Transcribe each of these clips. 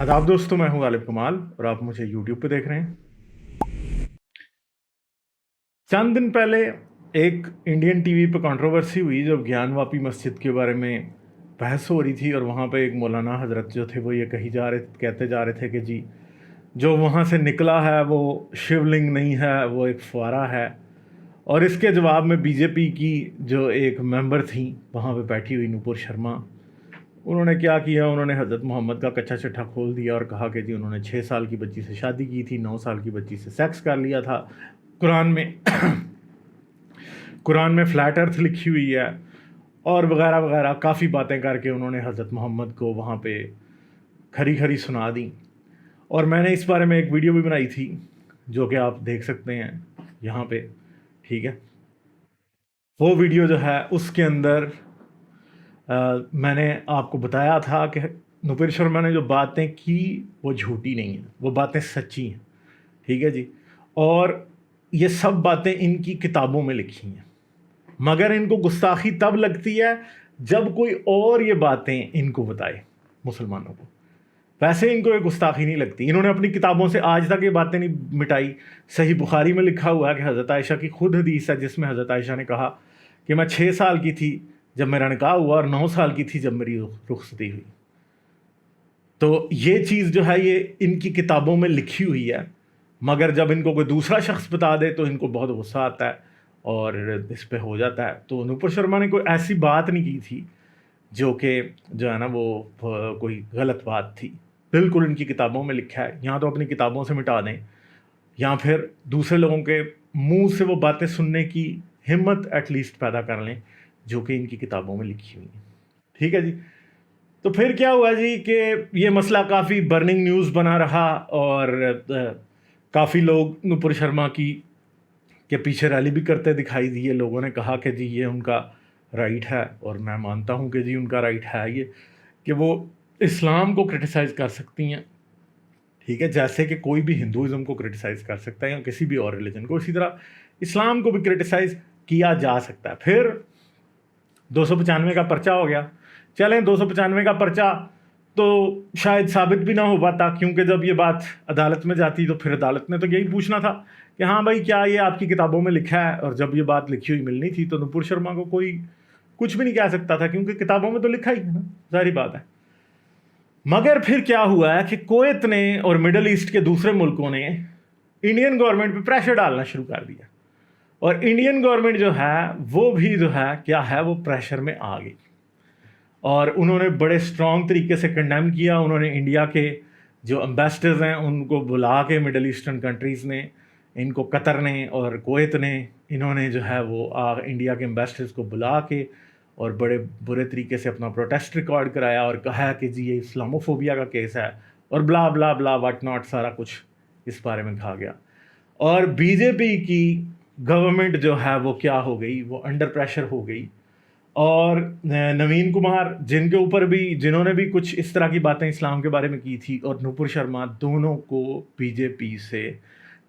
आदाब दोस्तों, मैं हूं गालिब कमाल और आप मुझे यूट्यूब पे देख रहे हैं। चंद दिन पहले एक इंडियन टीवी पे कंट्रोवर्सी हुई जब ज्ञानवापी मस्जिद के बारे में बहस हो रही थी और वहाँ पे एक मौलाना हजरत जो थे वो ये कहते जा रहे थे कि जी जो वहाँ से निकला है वो शिवलिंग नहीं है, वो एक फुआरा है। और इसके जवाब में बीजेपी की जो एक मेंबर थी वहाँ पे बैठी हुई नूपुर शर्मा, उन्होंने क्या किया, उन्होंने हज़रत मोहम्मद का कच्चा चिट्ठा खोल दिया और कहा कि जी उन्होंने 6 साल की बच्ची से शादी की थी, 9 साल की बच्ची से सेक्स कर लिया था। कुरान में कुरान में फ्लैट अर्थ लिखी हुई है और वगैरह वगैरह काफ़ी बातें करके उन्होंने हज़रत मोहम्मद को वहाँ पे खरी खरी सुना दी। और मैंने इस बारे में एक वीडियो भी बनाई थी जो कि आप देख सकते हैं यहाँ पे, ठीक है। वो वीडियो जो है उसके अंदर मैंने आपको बताया था कि नुपुर शर्मा ने जो बातें की वो झूठी नहीं हैं, वो बातें सच्ची हैं, ठीक है जी। और ये सब बातें इनकी किताबों में लिखी हैं, मगर इनको गुस्ताखी तब लगती है जब कोई और ये बातें इनको बताए मुसलमानों को। वैसे इनको ये गुस्ताखी नहीं लगती। इन्होंने अपनी किताबों से आज तक ये बातें नहीं मिटाई। सही बुखारी में लिखा हुआ है कि हज़रत आयशा की खुद हदीस है जिसमें हज़रत आयशा ने कहा कि मैं 6 साल की थी जब मेरा निकाह हुआ और 9 साल की थी जब मेरी रुखसती हुई। तो ये चीज़ जो है ये इनकी किताबों में लिखी हुई है, मगर जब इनको कोई दूसरा शख्स बता दे तो इनको बहुत गुस्सा आता है और इस पे हो जाता है। तो नूपुर शर्मा ने कोई ऐसी बात नहीं की थी जो है ना वो कोई गलत बात थी। बिल्कुल इनकी किताबों में लिखा है। यहाँ तो अपनी किताबों से मिटा दें या फिर दूसरे लोगों के मुंह से वो बातें सुनने की हिम्मत एटलीस्ट पैदा कर लें जो कि इनकी किताबों में लिखी हुई है, ठीक है जी। तो फिर क्या हुआ जी कि ये मसला काफ़ी बर्निंग न्यूज़ बना रहा और काफ़ी लोग नूपुर शर्मा की के पीछे रैली भी करते दिखाई दिए। लोगों ने कहा कि जी ये उनका राइट है और मैं मानता हूँ कि जी उनका राइट है ये कि वो इस्लाम को क्रिटिसाइज़ कर सकती हैं, ठीक है। जैसे कि कोई भी हिंदुज़म को क्रिटिसाइज़ कर सकता है या किसी भी और रिलीजन को, इसी तरह इस्लाम को भी क्रिटिसाइज़ किया जा सकता है। फिर 295 का पर्चा हो गया। चलें 295 का पर्चा तो शायद साबित भी ना हो पाता, क्योंकि जब ये बात अदालत में जाती तो फिर अदालत ने तो यही पूछना था कि हाँ भाई क्या ये आपकी किताबों में लिखा है। और जब ये बात लिखी हुई मिलनी थी तो नूपुर शर्मा को कोई कुछ भी नहीं कह सकता था, क्योंकि किताबों में तो लिखा ही है ना, जाहिर बात है। मगर फिर क्या हुआ है कि कुवैत ने और मिडल ईस्ट के दूसरे मुल्कों ने इंडियन गवर्नमेंट पे प्रेशर डालना शुरू कर दिया और इंडियन गवर्नमेंट जो है वो भी जो है क्या है वो प्रेशर में आ गई और उन्होंने बड़े स्ट्रॉन्ग तरीके से कंडेम किया। उन्होंने इंडिया के जो एम्बेसडर्स हैं उनको बुला के, मिडल ईस्टर्न कंट्रीज़ ने, इनको कतर ने और कुवैत ने, इन्होंने जो है वो इंडिया के एम्बेसडर्स को बुला के और बड़े बुरे तरीके से अपना प्रोटेस्ट रिकॉर्ड कराया और कहा कि जी ये इस्लामोफोबिया का केस है और ब्ला ब्ला ब्ला व्हाट नॉट, सारा कुछ इस बारे में कहा गया। और बीजेपी की गवर्नमेंट जो है वो क्या हो गई, वो अंडर प्रेशर हो गई। और नवीन कुमार जिन्होंने भी कुछ इस तरह की बातें इस्लाम के बारे में की थी, और नूपुर शर्मा, दोनों को बीजेपी से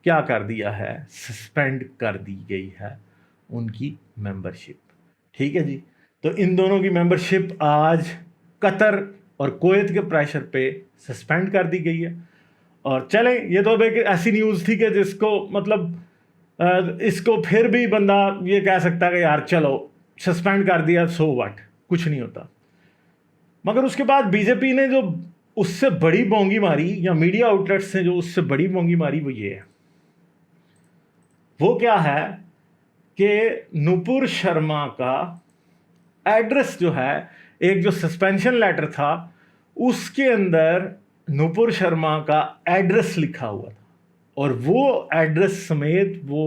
क्या कर दिया है, सस्पेंड कर दी गई है उनकी मेंबरशिप, ठीक है जी। तो इन दोनों की मेंबरशिप आज कतर और कुवैत के प्रेशर पे सस्पेंड कर दी गई है। और चलें, ये तो अब एक ऐसी न्यूज़ थी कि जिसको मतलब इसको फिर भी बंदा ये कह सकता है कि यार चलो सस्पेंड कर दिया, सो व्हाट, कुछ नहीं होता। मगर उसके बाद बीजेपी ने जो उससे बड़ी बोंगी मारी, या मीडिया आउटलेट्स ने जो उससे बड़ी बोंगी मारी, वो ये है, वो क्या है कि नूपुर शर्मा का एड्रेस जो है, एक जो सस्पेंशन लेटर था उसके अंदर नूपुर शर्मा का एड्रेस लिखा हुआ था और वो एड्रेस समेत वो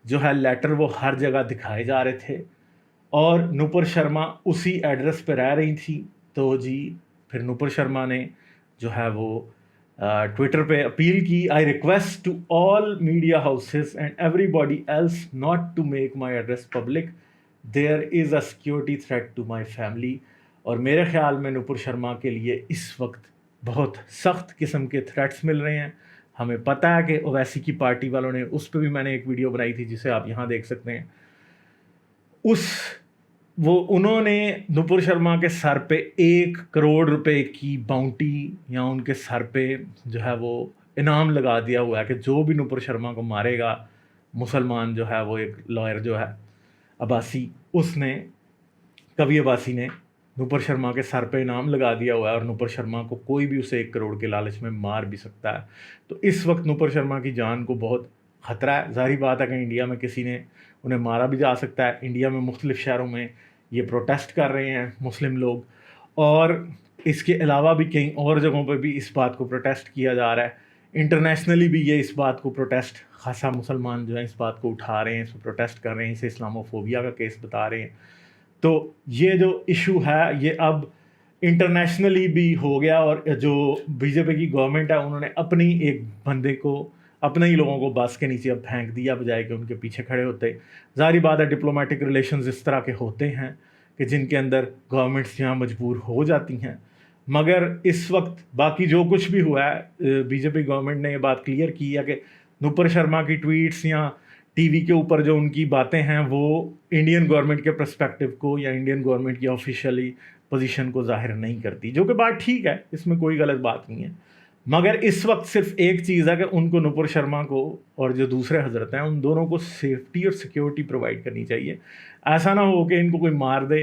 जो है लेटर वो हर जगह दिखाए जा रहे थे और नूपुर शर्मा उसी एड्रेस पे रह रही थी। तो जी फिर नूपुर शर्मा ने जो है वो ट्विटर पे अपील की, I request to all media houses and everybody else not to make my address public, there is a security threat to my family. और मेरे ख्याल में नूपुर शर्मा के लिए इस वक्त बहुत सख्त किस्म के थ्रेट्स मिल रहे हैं। हमें पता है कि ओवैसी की पार्टी वालों ने, उस पर भी मैंने एक वीडियो बनाई थी जिसे आप यहाँ देख सकते हैं, उस उन्होंने नुपुर शर्मा के सर पे 1 करोड़ रुपए की बाउंटी या उनके सर पे जो है वो इनाम लगा दिया हुआ है कि जो भी नुपुर शर्मा को मारेगा, मुसलमान जो है वो एक लॉयर जो है अब्बासी, उसने कवि अब्बासी ने नुपुर शर्मा के सर पे इनाम लगा दिया हुआ है और नुपुर शर्मा को कोई भी उसे 1 करोड़ के लालच में मार भी सकता है। तो इस वक्त नुपुर शर्मा की जान को बहुत ख़तरा है। ज़ाहिर बात है कि इंडिया में किसी ने उन्हें मारा भी जा सकता है। इंडिया में मुख्तलिफ़ शहरों में ये प्रोटेस्ट कर रहे हैं मुस्लिम लोग, और इसके अलावा भी कई और जगहों पर भी इस बात को प्रोटेस्ट किया जा रहा है। इंटरनेशनली भी ये इस बात को प्रोटेस्ट, खासा मुसलमान जो है इस बात को उठा रहे हैं, इस पर प्रोटेस्ट कर रहे हैं, इसे इस्लामोफोबिया का केस बता रहे हैं। तो ये जो इशू है ये अब इंटरनेशनली भी हो गया, और जो बीजेपी की गवर्नमेंट है उन्होंने अपनी एक बंदे को, अपने ही लोगों को बस के नीचे अब फेंक दिया बजाय कि उनके पीछे खड़े होते। ज़ाहिर बात है डिप्लोमेटिक रिलेशंस इस तरह के होते हैं कि जिनके अंदर गवर्नमेंट्स यहाँ मजबूर हो जाती हैं। मगर इस वक्त बाकी जो कुछ भी हुआ है, बीजेपी गवर्नमेंट ने ये बात क्लियर की है कि नुपुर शर्मा की ट्वीट्स या टीवी के ऊपर जो उनकी बातें हैं वो इंडियन गवर्नमेंट के पर्सपेक्टिव को या इंडियन गवर्नमेंट की ऑफिशियली पोजीशन को जाहिर नहीं करती, जो कि बात ठीक है, इसमें कोई गलत बात नहीं है। मगर इस वक्त सिर्फ एक चीज़ है कि उनको, नुपुर शर्मा को और जो दूसरे हजरत हैं, उन दोनों को सेफ्टी और सिक्योरिटी प्रोवाइड करनी चाहिए। ऐसा ना हो कि इनको कोई मार दे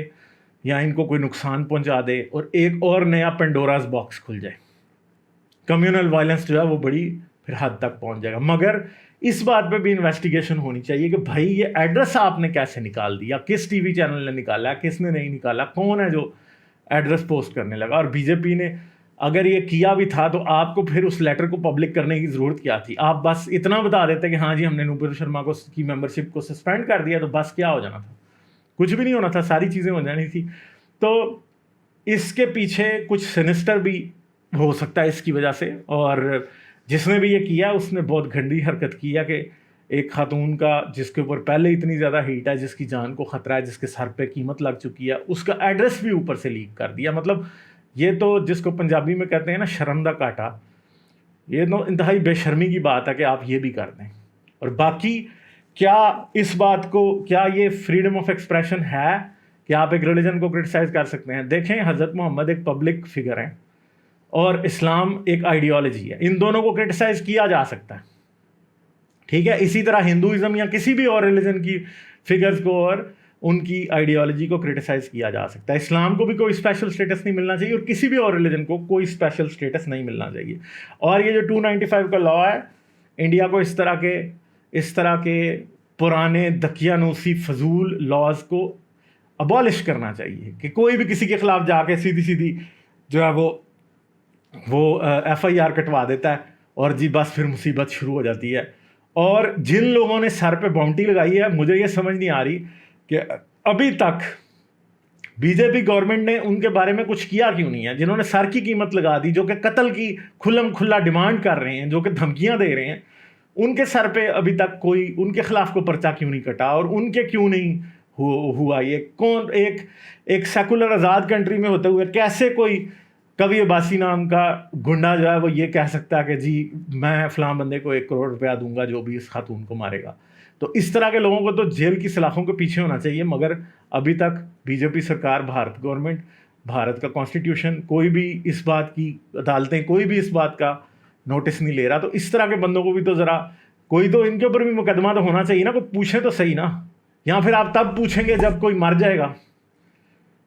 या इनको कोई नुकसान पहुंचा दे और एक और नया पेंडोरास बॉक्स खुल जाए। कम्युनल वायलेंस जो है वो बड़ी फिर हद तक पहुंच जाएगा। मगर इस बात पे भी इन्वेस्टिगेशन होनी चाहिए कि भाई ये एड्रेस आपने कैसे निकाल दिया, किस टीवी चैनल ने निकाला, किसने नहीं निकाला, कौन है जो एड्रेस पोस्ट करने लगा। और बीजेपी ने अगर ये किया भी था तो आपको फिर उस लेटर को पब्लिक करने की ज़रूरत क्या थी? आप बस इतना बता देते कि हाँ जी हमने नुपुर शर्मा को की मेंबरशिप को सस्पेंड कर दिया, तो बस क्या हो जाना था? कुछ भी नहीं होना था, सारी चीज़ें हो जानी थी। तो इसके पीछे कुछ सिनिस्टर भी हो सकता है इसकी वजह से, और जिसने भी ये किया उसने बहुत गंदी हरकत की है कि एक खातून का जिसके ऊपर पहले इतनी ज़्यादा हीट है, जिसकी जान को ख़तरा है, जिसके सर पे कीमत लग चुकी है, उसका एड्रेस भी ऊपर से लीक कर दिया। मतलब ये तो जिसको पंजाबी में कहते हैं ना शर्म दा काटा, ये तो इंतहाई बेशर्मी की बात है कि आप ये भी कर दें। और बाकी क्या इस बात को, क्या ये फ्रीडम ऑफ एक्सप्रेशन है कि आप एक रिलीजन को क्रिटिसाइज़ कर सकते हैं? देखें, हज़रत मोहम्मद एक पब्लिक फिगर हैं और इस्लाम एक आइडियोलॉजी है, इन दोनों को क्रिटिसाइज़ किया जा सकता है, ठीक है। इसी तरह हिंदुइज़्म या किसी भी और रिलीजन की फिगर्स को और उनकी आइडियोलॉजी को क्रिटिसाइज़ किया जा सकता है। इस्लाम को भी कोई स्पेशल स्टेटस नहीं मिलना चाहिए और किसी भी और रिलीजन को कोई स्पेशल स्टेटस नहीं मिलना चाहिए। और ये जो 295 का लॉ है, इंडिया को इस तरह के पुराने दकियानूसी फजूल लॉज को अबॉलिश करना चाहिए कि कोई भी किसी के ख़िलाफ़ जाके सीधी जो है वो FIR कटवा देता है और जी बस फिर मुसीबत शुरू हो जाती है। और जिन लोगों ने सर पे बाउंटी लगाई है, मुझे ये समझ नहीं आ रही कि अभी तक बीजेपी गवर्नमेंट ने उनके बारे में कुछ किया क्यों नहीं है। जिन्होंने सर की कीमत लगा दी, जो कि कत्ल की खुल्लम खुल्ला डिमांड कर रहे हैं, जो कि धमकियां दे रहे हैं, उनके सर पे अभी तक कोई उनके खिलाफ को पर्चा क्यों नहीं कटा और उनके क्यों नहीं हुआ? ये कौन एक सेकुलर आज़ाद कंट्री में होते हुए कैसे कोई कवि अब्बासी नाम का गुंडा जो है वो ये कह सकता है कि जी मैं फ़लाँ बंदे को 1 करोड़ रुपया दूंगा जो भी इस खातून को मारेगा? तो इस तरह के लोगों को तो जेल की सलाखों के पीछे होना चाहिए। मगर अभी तक बीजेपी सरकार, भारत गवर्नमेंट, भारत का कॉन्स्टिट्यूशन, कोई भी इस बात की अदालतें, कोई भी इस बात का नोटिस नहीं ले रहा। तो इस तरह के बंदों को भी तो ज़रा कोई तो इनके ऊपर भी मुकदमा तो होना चाहिए ना, कोई पूछे तो सही ना। या फिर आप तब पूछेंगे जब कोई मर जाएगा।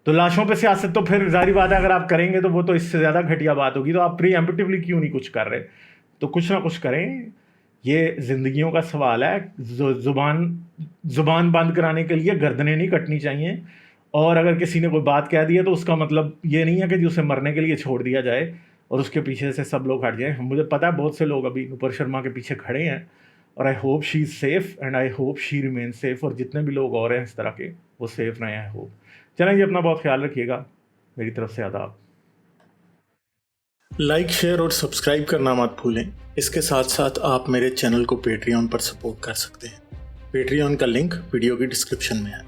तो लाशों पे सियासत तो फिर ज़ाहिर बात है अगर आप करेंगे तो वो तो इससे ज़्यादा घटिया बात होगी। तो आप प्रीएम्प्टिवली क्यों नहीं कुछ कर रहे? तो कुछ ना कुछ करें। ये ज़िंदगियों का सवाल है। ज़ुबान बंद कराने के लिए गर्दनें नहीं कटनी चाहिए। और अगर किसी ने कोई बात कह दी है तो उसका मतलब ये नहीं है कि उसे मरने के लिए छोड़ दिया जाए और उसके पीछे से सब लोग हट जाएं। मुझे पता है बहुत से लोग अभी नुपुर शर्मा के पीछे खड़े हैं और I hope she is safe and I hope she remain safe. और जितने भी लोग और हैं इस तरह के, वो सेफ़ रहें। I hope. चलें जी, अपना बहुत ख्याल रखिएगा। मेरी तरफ से आदाब। लाइक, शेयर और सब्सक्राइब करना मत भूलें। इसके साथ साथ आप मेरे चैनल को पेट्रियन पर सपोर्ट कर सकते हैं। पेट्रियन का लिंक वीडियो की डिस्क्रिप्शन में है।